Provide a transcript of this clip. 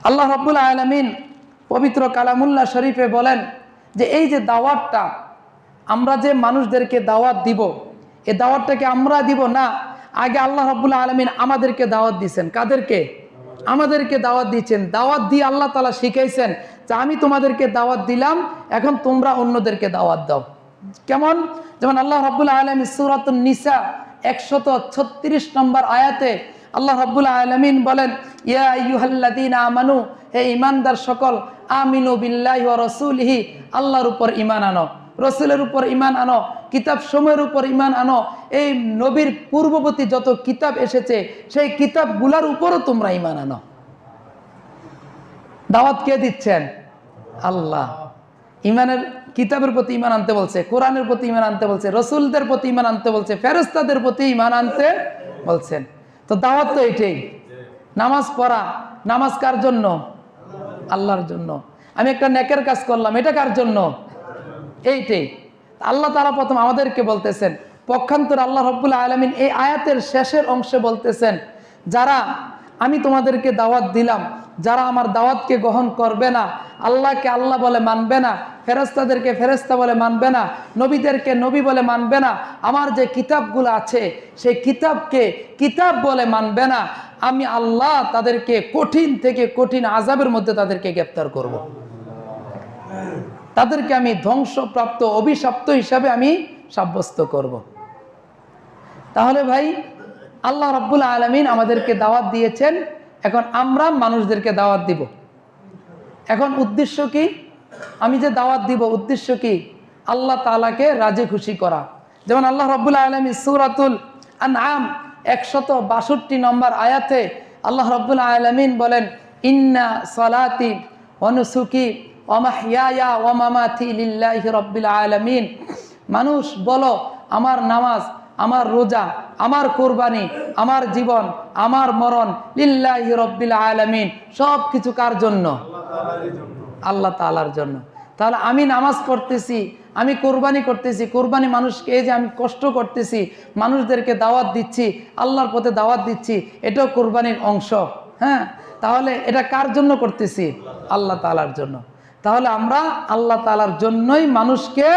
আল্লাহ রাব্বুল আলামিন পবিত্র কালামুল্লাহ শরীফে বলেন যে এই যে দাওয়াতটা আমরা যে মানুষদেরকে দাওয়াত দিব, এই দাওয়াতটাকে আমরা দিব না, আগে আল্লাহ রাব্বুল আলামিন আমাদেরকে দাওয়াত দিয়েছেন। কাদেরকে? আমাদেরকে দাওয়াত দিয়েছেন। দাওয়াত দিয়ে আল্লাহ তাআলা শিখাইছেন যে আমি তোমাদেরকে দাওয়াত দিলাম, এখন তোমরা অন্যদেরকে দাওয়াত দাও। কেমন? যেমন আল্লাহ রাব্বুল আলামিন সূরাতুন নিসা 136 নম্বর আয়াতে আল্লাহ রাব্বুল আলামিন বলেন, ইয়া আইয়ুহাল্লাযীনা আমানু, হে ঈমানদার সকল, আমিনু বিল্লাহি ওয়া রাসূলিহি, আল্লাহর উপর ঈমান আনো, রাসূলের উপর ঈমান আনো, কিতাব সমূহের উপর ঈমান আনো। এই নবীর পূর্ববর্তী যত কিতাব এসেছে সেই কিতাবগুলোর উপরও তোমরা ঈমান আনো। দাওয়াত কে দিচ্ছেন? আল্লাহ। ঈমানের কিতাবের প্রতি ঈমান আনতে বলছে, কোরআনের প্রতি ঈমান আনতে বলছে, রাসূলদের প্রতি ঈমান আনতে বলছে, ফেরেশতাদের প্রতি ঈমান আনতে বলছেন। তো দাওয়াত তো এটাই। নামাজ পড়া, নামাজ কার জন্য? আল্লাহর জন্য। আমি একটা নেকের কাজ করলাম, এটা কার জন্য? এইটাই। আল্লাহ তাআলা প্রথম আমাদেরকে বলতেছেন। পক্ষান্তর আল্লাহ রাব্বুল আলামিন এই আয়াতের শেষের অংশে বলতেছেন, যারা আমি তোমাদেরকে দাওয়াত দিলাম, যারা আমার দাওয়াতকে গ্রহণ করবে না, আল্লাহকে আল্লাহ বলে মানবে না, ফেরেশতাদেরকে ফেরেশতা বলে মানবে না, নবীদেরকে নবী বলে মানবে না, আমার যে কিতাবগুলো আছে সেই কিতাবকে কিতাব বলে মানবে না, আমি আল্লাহ তাদেরকে কঠিন থেকে কঠিন আযাবের মধ্যে তাদেরকে গ্রেফতার করব। তাদেরকে আমি ধ্বংসপ্রাপ্ত অভিশপ্ত হিসাবে আমি সাব্যস্ত করব। তাহলে ভাই, আল্লাহ রাব্বুল আলামিন আমাদেরকে দাওয়াত দিয়েছেন, এখন আমরা মানুষদেরকে দাওয়াত দিব। এখন উদ্দেশ্য কি? আমি যে দাওয়াত দিব উদ্দেশ্য কি? আল্লাহ তাআলাকে রাজি খুশি করা। যেমন আল্লাহ রাব্বুল আলামিন সূরাতুল আনআম 162 নম্বর আয়াতে আল্লাহ রাব্বুল আলামিন বলেন, ইন্না সলাতি ওয়া নুসুকি ওয়া মাহইয়ায়া ওয়া মামাতি লিল্লাহি রাব্বিল আলামিন। মানুষ বলো, আমার নামাজ, আমার রোজা, আমার কোরবানি, আমার জীবন, আমার মরণ লিল্লাহি রাব্বিল আলামিন, সব কিছু কার জন্য? আল্লাহ তাআলার জন্য। তাহলে আমি নামাজ পড়তেছি, আমি কোরবানি করতেছি, কোরবানি মানুষকে, এই যে আমি কষ্ট করতেছি, মানুষদেরকে দাওয়াত দিচ্ছি, আল্লাহর পথে দাওয়াত দিচ্ছি, এটাও কোরবানির অংশ। হ্যাঁ, তাহলে এটা কার জন্য করতেছি? আল্লাহ তাআলার জন্য। তাহলে আমরা আল্লাহ তাআলার জন্যই মানুষকে